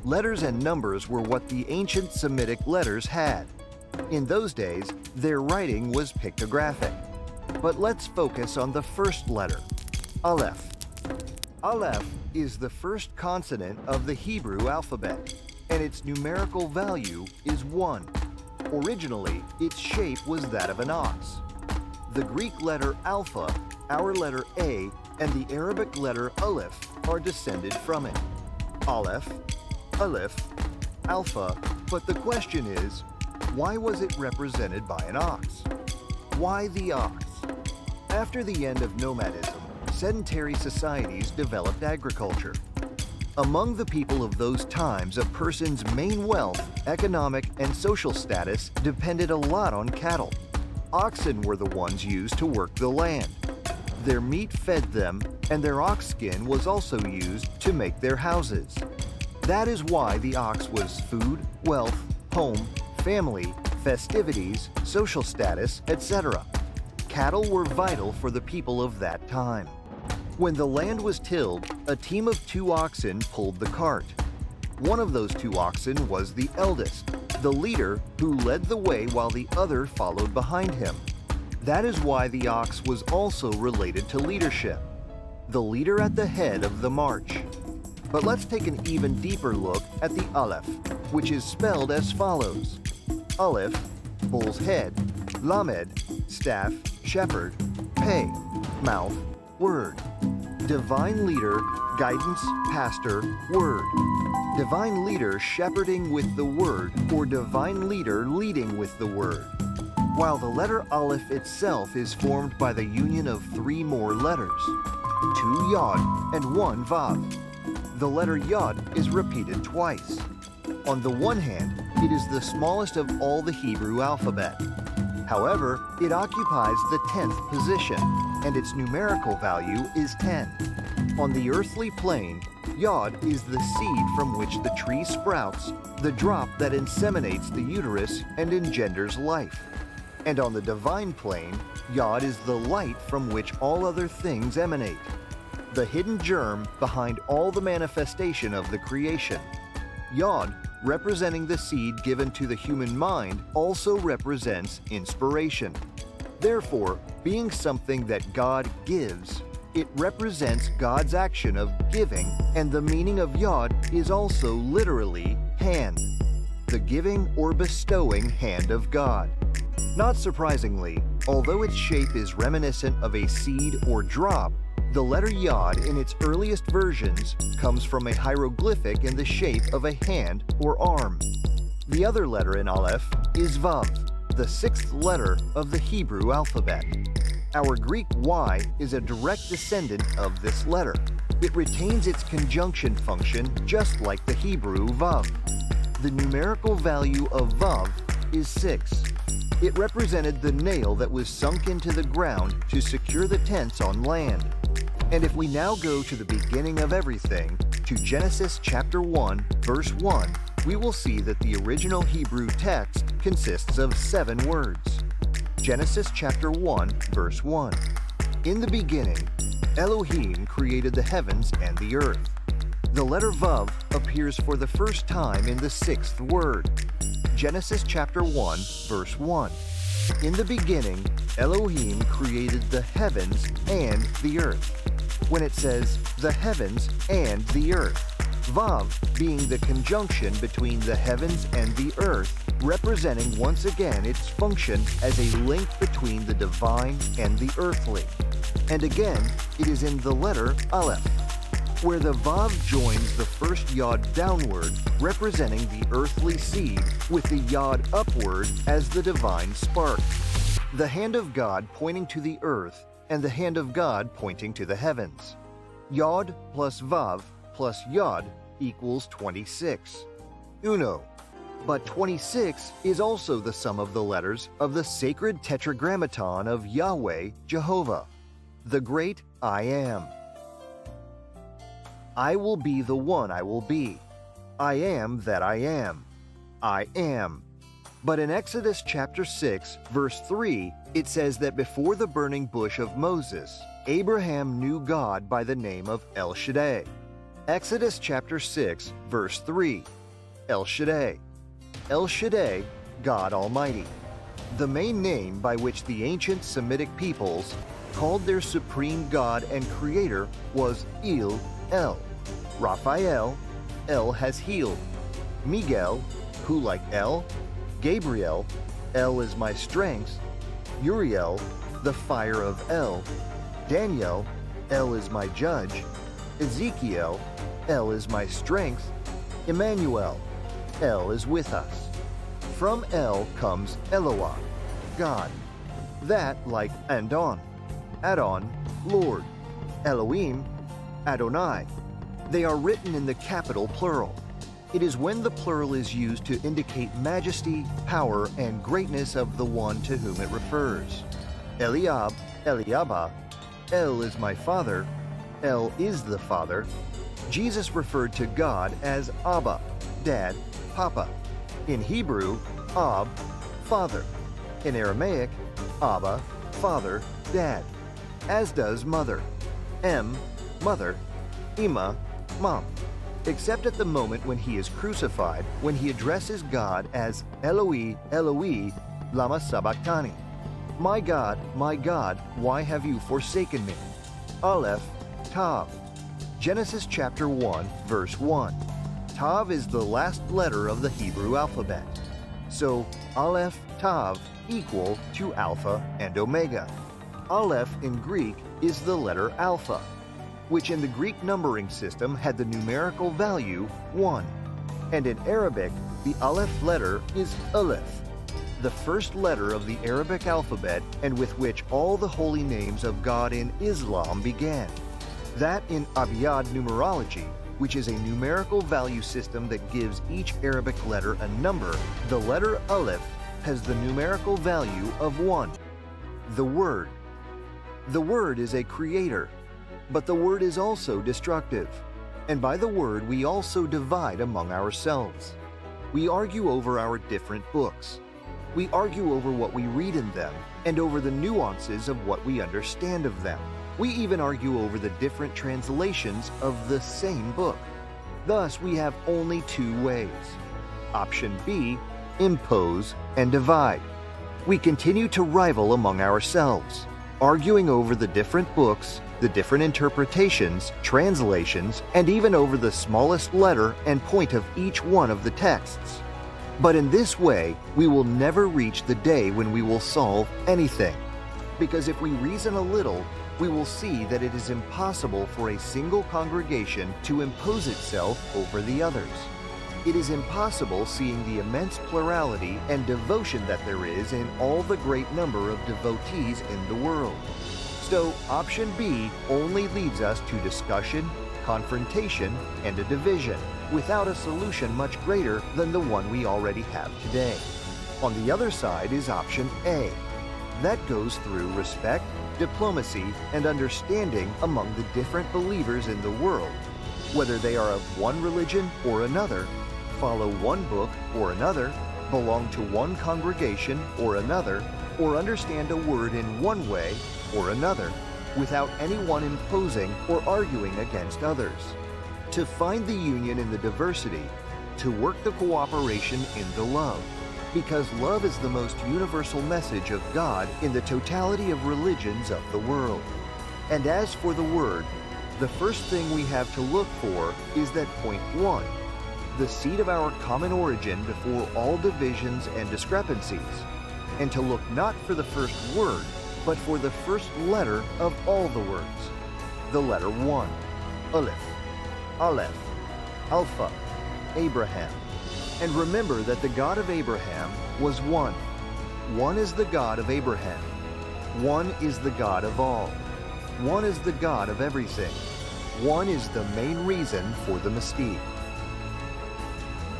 Letters and numbers were what the ancient Semitic letters had. In those days, their writing was pictographic. But let's focus on the first letter, Aleph. Aleph is the first consonant of the Hebrew alphabet, and its numerical value is 1. Originally, its shape was that of an ox. The Greek letter alpha, our letter A, and the Arabic letter Aleph are descended from it. Aleph, Aleph, Alpha, but the question is, why was it represented by an ox? Why the ox? After the end of nomadism, sedentary societies developed agriculture. Among the people of those times, a person's main wealth, economic, and social status depended a lot on cattle. Oxen were the ones used to work the land. Their meat fed them, and their ox skin was also used to make their houses. That is why the ox was food, wealth, home, family, festivities, social status, etc. Cattle were vital for the people of that time. When the land was tilled, a team of 2 oxen pulled the cart. One of those 2 oxen was the eldest, the leader who led the way while the other followed behind him. That is why the ox was also related to leadership, the leader at the head of the march. But let's take an even deeper look at the Aleph, which is spelled as follows. Aleph, bull's head, Lamed, staff, shepherd, Pei, mouth, word. Divine leader, guidance, pastor, word. Divine leader shepherding with the word, or divine leader leading with the word. While the letter Aleph itself is formed by the union of 3 more letters, 2 Yod and 1 Vav. The letter Yod is repeated twice. On the one hand, it is the smallest of all the Hebrew alphabet. However, it occupies the 10th position, and its numerical value is 10. On the earthly plane, Yod is the seed from which the tree sprouts, the drop that inseminates the uterus and engenders life. And on the divine plane, Yod is the light from which all other things emanate, the hidden germ behind all the manifestation of the creation. Yod, representing the seed given to the human mind, also represents inspiration. Therefore, being something that God gives, it represents God's action of giving, and the meaning of Yod is also literally hand, the giving or bestowing hand of God. Not surprisingly, although its shape is reminiscent of a seed or drop, the letter Yod in its earliest versions comes from a hieroglyphic in the shape of a hand or arm. The other letter in Aleph is Vav, the 6th letter of the Hebrew alphabet. Our Greek Y is a direct descendant of this letter. It retains its conjunction function just like the Hebrew Vav. The numerical value of Vav is 6. It represented the nail that was sunk into the ground to secure the tents on land. And if we now go to the beginning of everything, to Genesis chapter 1, verse 1, we will see that the original Hebrew text consists of 7 words. Genesis chapter 1, verse 1. In the beginning, Elohim created the heavens and the earth. The letter Vav appears for the first time in the 6th word. Genesis chapter 1, verse 1. In the beginning, Elohim created the heavens and the earth. When it says the heavens and the earth, Vav being the conjunction between the heavens and the earth, representing once again its function as a link between the divine and the earthly. And again, it is in the letter Aleph, where the Vav joins the first Yod downward, representing the earthly seed, with the Yod upward as the divine spark. The hand of God pointing to the earth, and the hand of God pointing to the heavens. Yod plus Vav plus Yod equals 26. Uno. But 26 is also the sum of the letters of the sacred tetragrammaton of Yahweh, Jehovah, the great I Am. I will be the one I will be. I am that I am. I am. But in Exodus chapter 6, verse 3, it says that before the burning bush of Moses, Abraham knew God by the name of El Shaddai. Exodus chapter 6, verse 3. El Shaddai. El Shaddai, God Almighty. The main name by which the ancient Semitic peoples called their supreme God and creator was El. Raphael, El has healed. Miguel, who like El. Gabriel, El is my strength. Uriel, the fire of El. Daniel, El is my judge. Ezekiel, El is my strength. Emmanuel, El is with us. From El comes Eloah, God. That like Adon, Lord. Elohim, Adonai. They are written in the capital plural. It is when the plural is used to indicate majesty, power, and greatness of the one to whom it refers. Eliab, Eliabah. El is my father. El is the Father. Jesus referred to God as Abba, Dad, Papa. In Hebrew, Ab, Father. In Aramaic, Abba, Father, Dad. As does Mother. Mother. Ima, Mom. Except at the moment when he is crucified, when he addresses God as Eloi, Eloi, lama sabachthani. My God, why have you forsaken me? Aleph, Tav. Genesis chapter 1, verse 1. Tav is the last letter of the Hebrew alphabet. So Aleph, Tav equal to Alpha and Omega. Aleph in Greek is the letter Alpha, which in the Greek numbering system had the numerical value 1. And in Arabic, the Aleph letter is Aleph, the first letter of the Arabic alphabet and with which all the holy names of God in Islam began. That in Abiyad numerology, which is a numerical value system that gives each Arabic letter a number, the letter Aleph has the numerical value of 1. The Word. The Word is a creator, but the Word is also destructive. And by the Word we also divide among ourselves. We argue over our different books. We argue over what we read in them and over the nuances of what we understand of them. We even argue over the different translations of the same book. Thus, we have only two ways. Option B, impose and divide. We continue to rival among ourselves, arguing over the different books, the different interpretations, translations, and even over the smallest letter and point of each one of the texts. But in this way, we will never reach the day when we will solve anything. Because if we reason a little, we will see that it is impossible for a single congregation to impose itself over the others. It is impossible seeing the immense plurality and devotion that there is in all the great number of devotees in the world. So option B only leads us to discussion, confrontation, and a division, without a solution much greater than the one we already have today. On the other side is option A. That goes through respect, diplomacy, and understanding among the different believers in the world, whether they are of one religion or another, follow one book or another, belong to one congregation or another, or understand a word in one way or another, without anyone imposing or arguing against others. To find the union in the diversity, to work the cooperation in the love, because love is the most universal message of God in the totality of religions of the world. And as for the Word, the first thing we have to look for is that point 1, the seed of our common origin before all divisions and discrepancies, and to look not for the first word, but for the first letter of all the words, the letter 1, Aleph, Alpha, Abraham. And remember that the God of Abraham was one. One is the God of Abraham. One is the God of all. One is the God of everything. One is the main reason for the mystique.